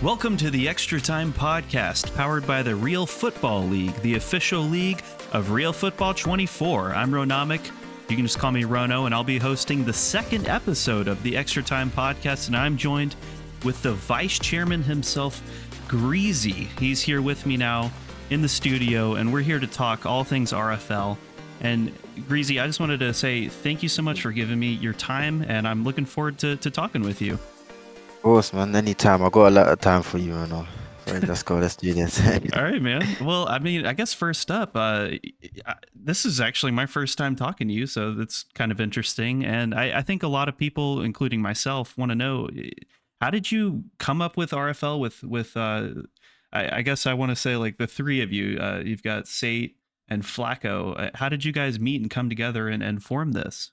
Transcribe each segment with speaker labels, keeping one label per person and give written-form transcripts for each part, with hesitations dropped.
Speaker 1: Welcome to the ExtraTime Podcast, powered by the Real Football League, the official league of Real Football 24. I'm Ronomic. You can just call me Rono, and I'll be hosting the second episode of the ExtraTime Podcast, and I'm joined with the vice chairman himself, Greasy. He's here with me now in the studio, and we're here to talk all things RFL. And Greasy, I just wanted to say thank you so much for giving me your time, and I'm looking forward to talking with you.
Speaker 2: Of course, man. Anytime. I got a lot of time for you, So let's go. Let's do this.
Speaker 1: All right, man. Well, I mean, I guess first up, this is actually my first time talking to you, so that's kind of interesting. And I think a lot of people, including myself, want to know, how did you come up with RFL with I guess I want to say like the three of you. You've got Sate and Flacco. How did you guys meet and come together and form this?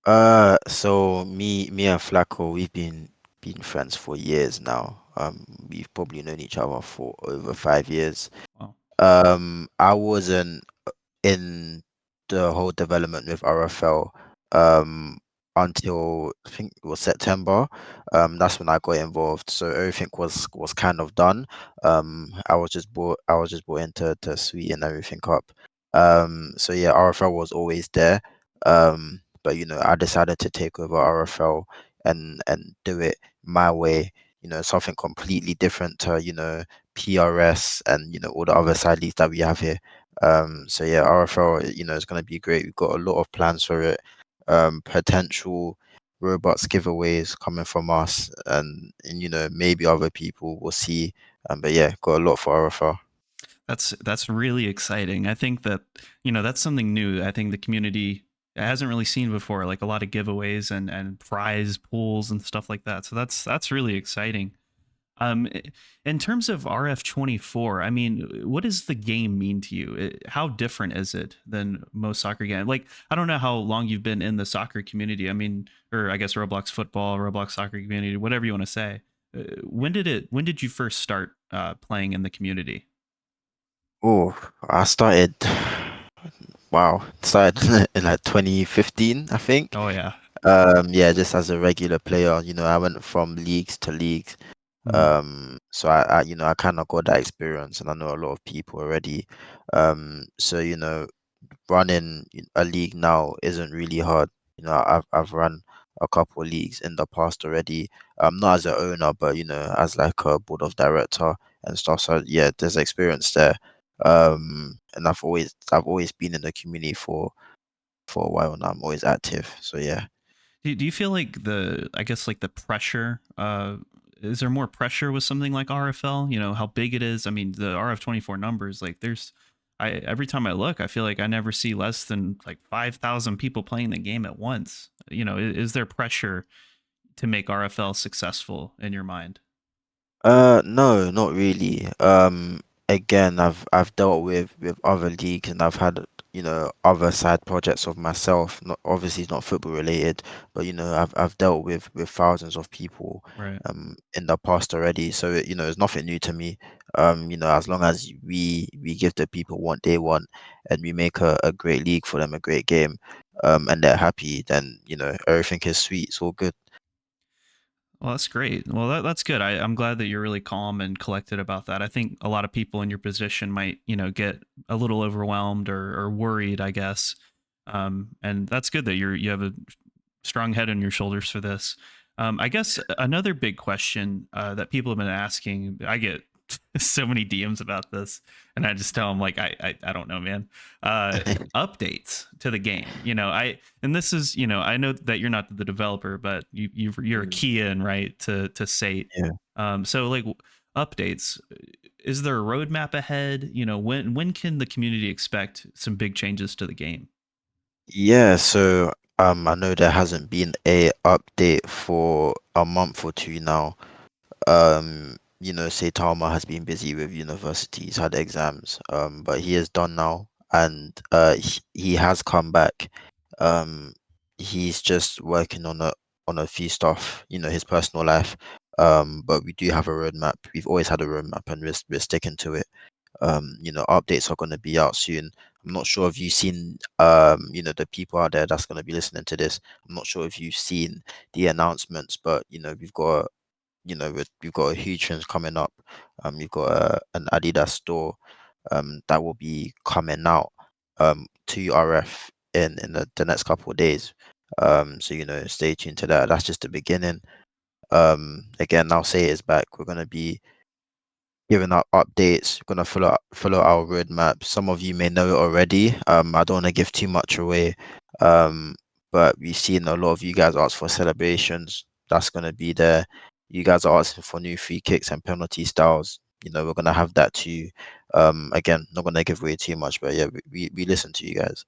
Speaker 2: So me and Flacco, we've been friends for years now. We've probably known each other for over 5 years.
Speaker 1: Wow.
Speaker 2: I wasn't in the whole development with RFL until I think it was September. That's when I got involved. So everything was kind of done. I was just brought in to sweeten everything up. So yeah, RFL was always there. But I decided to take over RFL and do it my way. Something completely different to PRS and all the other side leagues that we have here. So yeah, RFL, is going to be great. We've got a lot of plans for it. Potential robots giveaways coming from us, and maybe other people will see. But yeah, got a lot for RFL.
Speaker 1: That's really exciting. I think that that's something new. I think the community hasn't really seen before, like a lot of giveaways and prize pools and stuff like that. So that's really exciting. In terms of RF24, I mean, what does the game mean to you? How different is it than most soccer games? Like, I don't know how long you've been in the soccer community. I mean, or I guess Roblox football, Roblox soccer community, whatever you want to say. When did you first start playing in the community?
Speaker 2: Oh, I started. Wow, started in like 2015, I think.
Speaker 1: Oh yeah.
Speaker 2: Yeah, just as a regular player. I went from leagues to leagues.
Speaker 1: Mhm.
Speaker 2: So I kind of got that experience, and I know a lot of people already. So running a league now isn't really hard. I've run a couple of leagues in the past already. Not as an owner, but as like a board of director and stuff. So yeah, there's experience there. And I've always been in the community for a while now. I'm always active. So yeah.
Speaker 1: Do you feel like I guess like the pressure, is there more pressure with something like RFL? You know, how big it is? I mean, the RF24 numbers, like every time I look, I feel like I never see less than like 5,000 people playing the game at once. Is there pressure to make RFL successful in your mind?
Speaker 2: No, not really. Again, I've dealt with other leagues, and I've had other side projects of myself. Not obviously not football related, but I've dealt with thousands of people
Speaker 1: Right.
Speaker 2: in the past already. So it's nothing new to me. As long as we give the people what they want, and we make a great league for them, a great game, and they're happy, then everything is sweet. It's all good.
Speaker 1: Well, that's great. Well, that's good. I'm glad that you're really calm and collected about that. I think a lot of people in your position might, get a little overwhelmed or worried, I guess. And that's good that you have a strong head on your shoulders for this. I guess another big question that people have been asking, I get so many DMs about this, and I just tell them like I don't know, man. Updates to the game, and this is I know that you're not the developer, but you're a
Speaker 2: Mm,
Speaker 1: key in right to Sate.
Speaker 2: yeah.
Speaker 1: So like updates. Is there a roadmap ahead? When can the community expect some big changes to the game?
Speaker 2: Yeah, so I know there hasn't been a update for a month or two now. Saitama has been busy with university, he's had exams, but he is done now, and he has come back. Um, he's just working on a few stuff, his personal life. But we do have a roadmap. We've always had a roadmap, and we're sticking to it. Updates are going to be out soon. I'm not sure if you've seen, the people out there that's going to be listening to this. I'm not sure if you've seen the announcements, but we've got we've got a huge things coming up. You've got an Adidas store that will be coming out to RF in the next couple of days. So stay tuned to that. That's just the beginning. Again, I'll say it's back. We're gonna be giving out updates. We're gonna follow our roadmap. Some of you may know it already. I don't want to give too much away. Um, but we've seen a lot of you guys ask for celebrations. That's gonna be there. You guys are asking for new free kicks and penalty styles. We're gonna have that too. Again, not gonna give away too much, but yeah, we listen to you guys.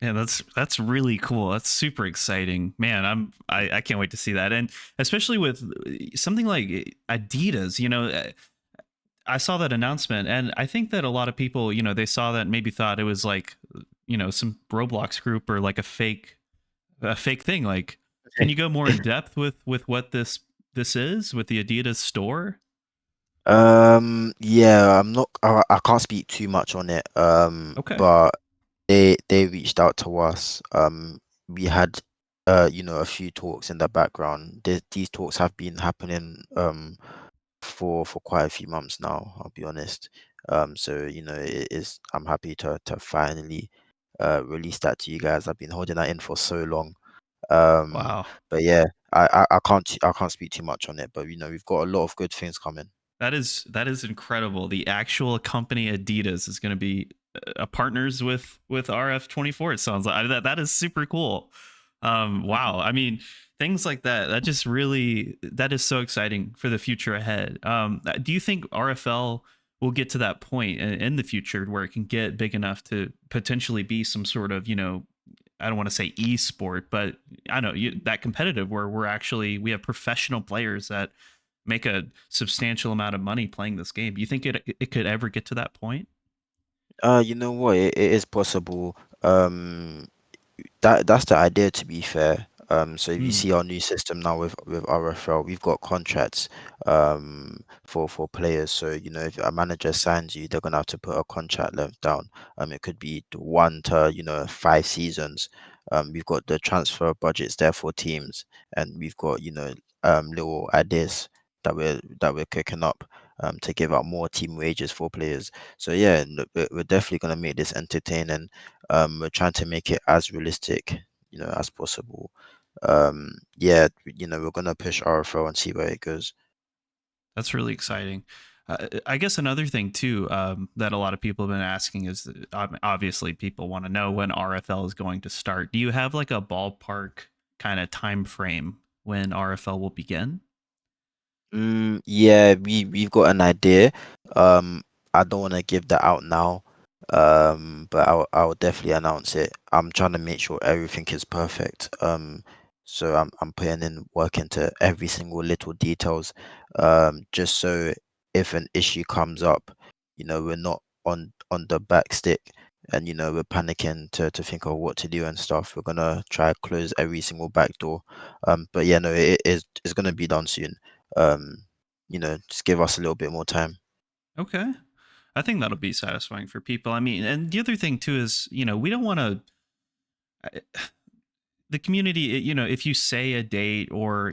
Speaker 1: Yeah, that's really cool. That's super exciting, man. I can't wait to see that, and especially with something like Adidas. I saw that announcement, and I think that a lot of people, they saw that and maybe thought it was like, some Roblox group or like a fake thing. Like, can you go more in depth with what this is with the Adidas store?
Speaker 2: Yeah, I can't speak too much on it.
Speaker 1: Okay.
Speaker 2: But they reached out to us. We had a few talks in the background. These talks have been happening for quite a few months now, I'll be honest. So it is I'm happy to finally release that to you guys. I've been holding that in for so long. Um,
Speaker 1: Wow.
Speaker 2: but yeah, I can't speak too much on it, but we've got a lot of good things coming.
Speaker 1: That is incredible. The actual company Adidas is going to be partners with RF24. It sounds like that is super cool. Wow. I mean, things like that. That is so exciting for the future ahead. Do you think RFL will get to that point in the future where it can get big enough to potentially be some sort of, I don't want to say e-sport, but I know that competitive where we have professional players that make a substantial amount of money playing this game. Do you think it could ever get to that point?
Speaker 2: You know what? It is possible. That's the idea, to be fair. So if you
Speaker 1: Hmm.
Speaker 2: see our new system now with RFL, we've got contracts for players. So if a manager signs you, they're gonna have to put a contract length down. It could be 1 to 5 seasons. We've got the transfer budgets there for teams, and we've got little ideas that we're cooking up to give out more team wages for players. So yeah, we're definitely gonna make this entertaining. We're trying to make it as realistic, as possible. Yeah, we're gonna push RFL and see where it goes.
Speaker 1: That's really exciting. I guess another thing too, that a lot of people have been asking is obviously people want to know when RFL is going to start. Do you have like a ballpark kind of time frame when RFL will begin?
Speaker 2: Yeah, we've got an idea. Um, I don't want to give that out now. But I'll definitely announce it. I'm trying to make sure everything is perfect. So I'm putting in work into every single little details. Just so if an issue comes up, we're not on the back stick and we're panicking to think of what to do and stuff. We're gonna try to close every single back door. But yeah, no, it's gonna be done soon. Um, just give us a little bit more time.
Speaker 1: Okay. I think that'll be satisfying for people. I mean, and the other thing too is, we don't want to the community, if you say a date or,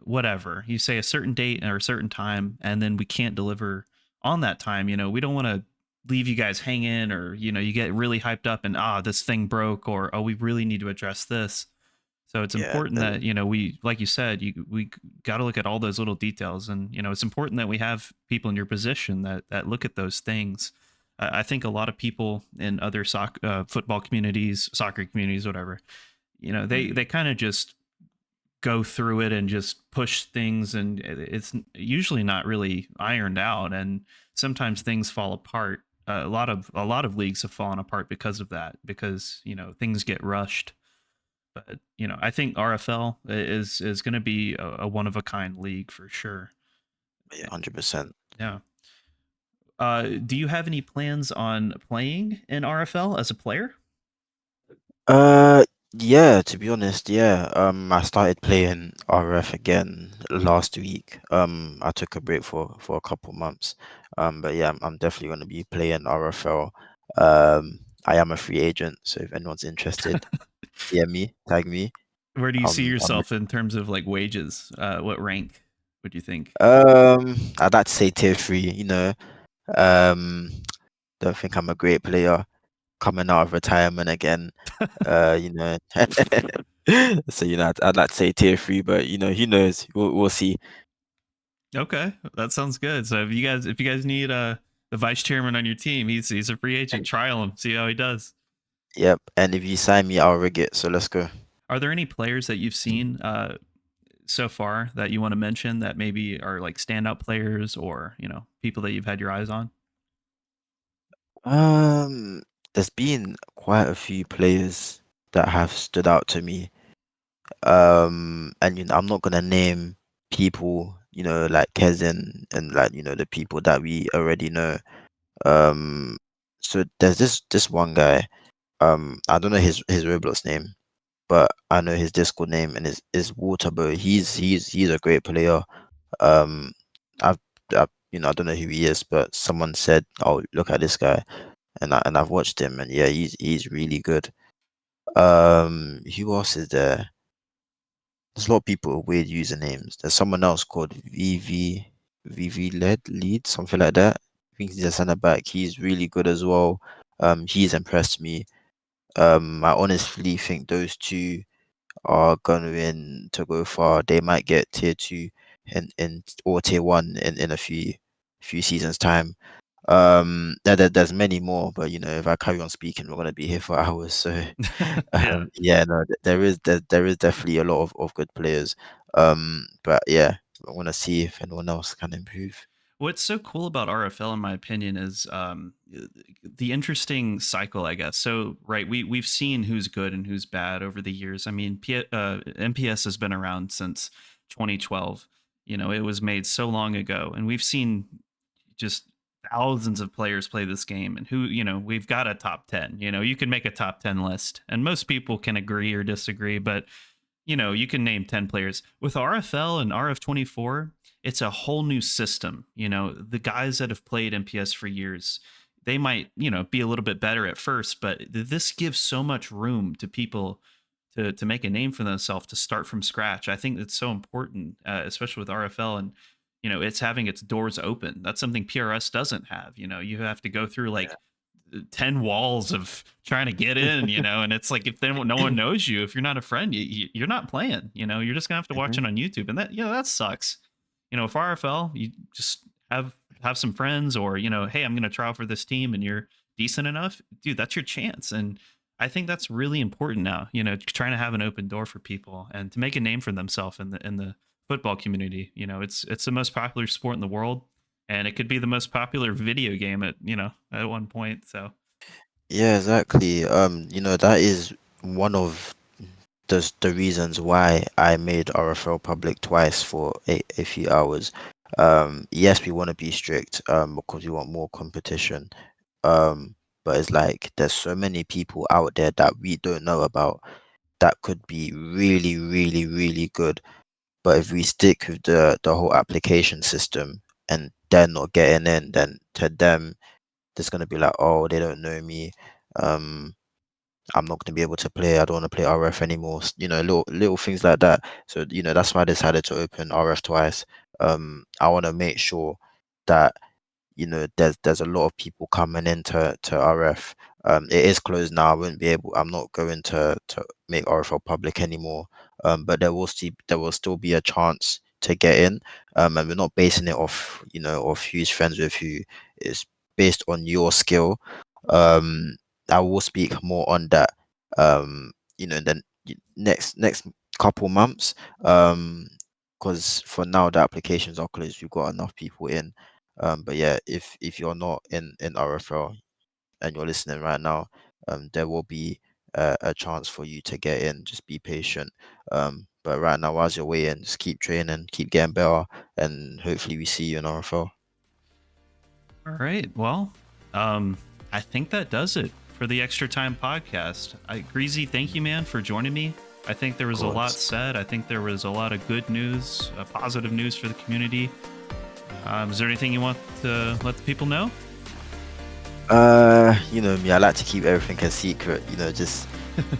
Speaker 1: whatever, you say a certain date or a certain time, and then we can't deliver on that time, we don't want to leave you guys hanging or, you get really hyped up and, this thing broke or, we really need to address this. So it's
Speaker 2: Yeah,
Speaker 1: important that, we, like you said, we got to look at all those little details. And, it's important that we have people in your position that look at those things. I think a lot of people in other football communities, soccer communities, whatever, they
Speaker 2: mm,
Speaker 1: kind of just go through it and just push things, and it's usually not really ironed out, and sometimes things fall apart. A lot of leagues have fallen apart because of that, because things get rushed. But I think RFL is going to be a one of a kind league for sure.
Speaker 2: yeah, 100%.
Speaker 1: Yeah. Do you have any plans on playing in RFL as a player?
Speaker 2: Uh, yeah, to be honest, yeah. I started playing RF again last week. I took a break for a couple months. But yeah, I'm definitely going to be playing RFL. I am a free agent, so if anyone's interested, DM me, tag me.
Speaker 1: Where do you see
Speaker 2: I'm
Speaker 1: yourself in terms of like wages? What rank? What do you think?
Speaker 2: I'd like to say tier three. Um, don't think I'm a great player coming out of retirement again. You know, so I'd like to say tier three, but who knows? We'll see.
Speaker 1: Okay, that sounds good. So if you guys need the vice chairman on your team, he's a free agent. Trial him, see how he does.
Speaker 2: Yep. And if you sign me, I'll rig it. So let's go.
Speaker 1: Are there any players that you've seen so far that you want to mention that maybe are like standout players or people that you've had your eyes on?
Speaker 2: Um, there's been quite a few players that have stood out to me. And I'm not gonna name people, like Kezin and like the people that we already know. Um, so there's this one guy. I don't know his Roblox name, but I know his Discord name and is Waterboy. He's a great player. Um, I've, I don't know who he is, but someone said, "Oh, look at this guy," and I've watched him, and yeah, he's really good. Who else is there? There's a lot of people with weird usernames. There's someone else called Lead, something like that. I think he's a centre back. He's really good as well. He's impressed me. I honestly think those two are going to go far. They might get tier two in or tier one in a few seasons time. There's many more, but if I carry on speaking, we're gonna be here for hours. So,
Speaker 1: Yeah.
Speaker 2: yeah, no, there is definitely a lot of good players. But yeah, I want to see if anyone else can improve.
Speaker 1: What's so cool about RFL, in my opinion, is the interesting cycle, I guess. So, right, we've seen who's good and who's bad over the years. I mean, MPS has been around since 2012. It was made so long ago, and we've seen just thousands of players play this game. And we've got a top 10. You can make a top 10 list, and most people can agree or disagree, but you can name 10 players. With RFL and RF24, it's a whole new system. The guys that have played MPS for years, they might, be a little bit better at first, but this gives so much room to people to make a name for themselves, to start from scratch. I think it's so important, especially with RFL, and it's having its doors open. That's something PRS doesn't have. You have to go through like 10 walls of trying to get in, and it's like, if then no one knows you, if you're not a friend, you're not playing. You're just gonna have to watch
Speaker 2: Mhm.
Speaker 1: it on YouTube, and that sucks. If RFL, you just have some friends, or hey, I'm gonna try out for this team, and you're decent enough, dude, that's your chance. And I think that's really important now, trying to have an open door for people and to make a name for themselves in the football community. It's the most popular sport in the world, and it could be the most popular video game at one point. So
Speaker 2: Yeah, exactly. That is one of the reasons why I made RFL public twice for a few hours. Yes, we want to be strict, because we want more competition. Um, but it's like there's so many people out there that we don't know about that could be really, really, really good. But if we stick with the whole application system and they're not getting in, then to them, there's gonna be like, oh, they don't know me. Um, I'm not gonna be able to play. I don't want to play RF anymore. Little things like that. So that's why I decided to open RF twice. I want to make sure that there's a lot of people coming into RF. It is closed now. I wouldn't be able. I'm not going to make RFL public anymore. But there will still be a chance to get in. And we're not basing it off of who's friends with who. It's based on your skill. Um, I will speak more on that. Then next couple months. Because for now the applications are closed. We've got enough people in. But yeah, if you're not in RFL and you're listening right now, there will be a chance for you to get in. Just be patient. But right now, while you're waiting, just keep training, keep getting better, and hopefully we see you in RFL.
Speaker 1: all right, well, I think that does it for the Extra Time Podcast. Greasy, thank you, man, for joining me. I think there
Speaker 2: Of
Speaker 1: was a lot
Speaker 2: course.
Speaker 1: said. I think there was a lot of good news, positive news for the community. Is there anything you want to let the people know?
Speaker 2: You know me, I like to keep everything a secret.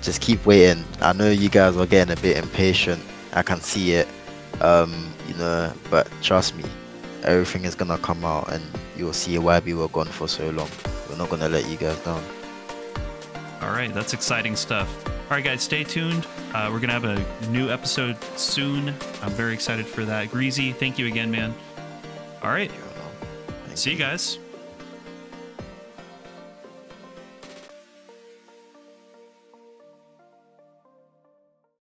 Speaker 2: Just keep waiting. I know you guys are getting a bit impatient. I can see it. You know, but trust me, everything is gonna come out, and you'll see why we were gone for so long. We're not gonna let you guys down.
Speaker 1: All right, that's exciting stuff. All right, guys, stay tuned. We're going to have a new episode soon. I'm very excited for that. Greasy, thank you again, man. All right,
Speaker 2: You know. Thank
Speaker 1: see you
Speaker 2: you.
Speaker 1: guys.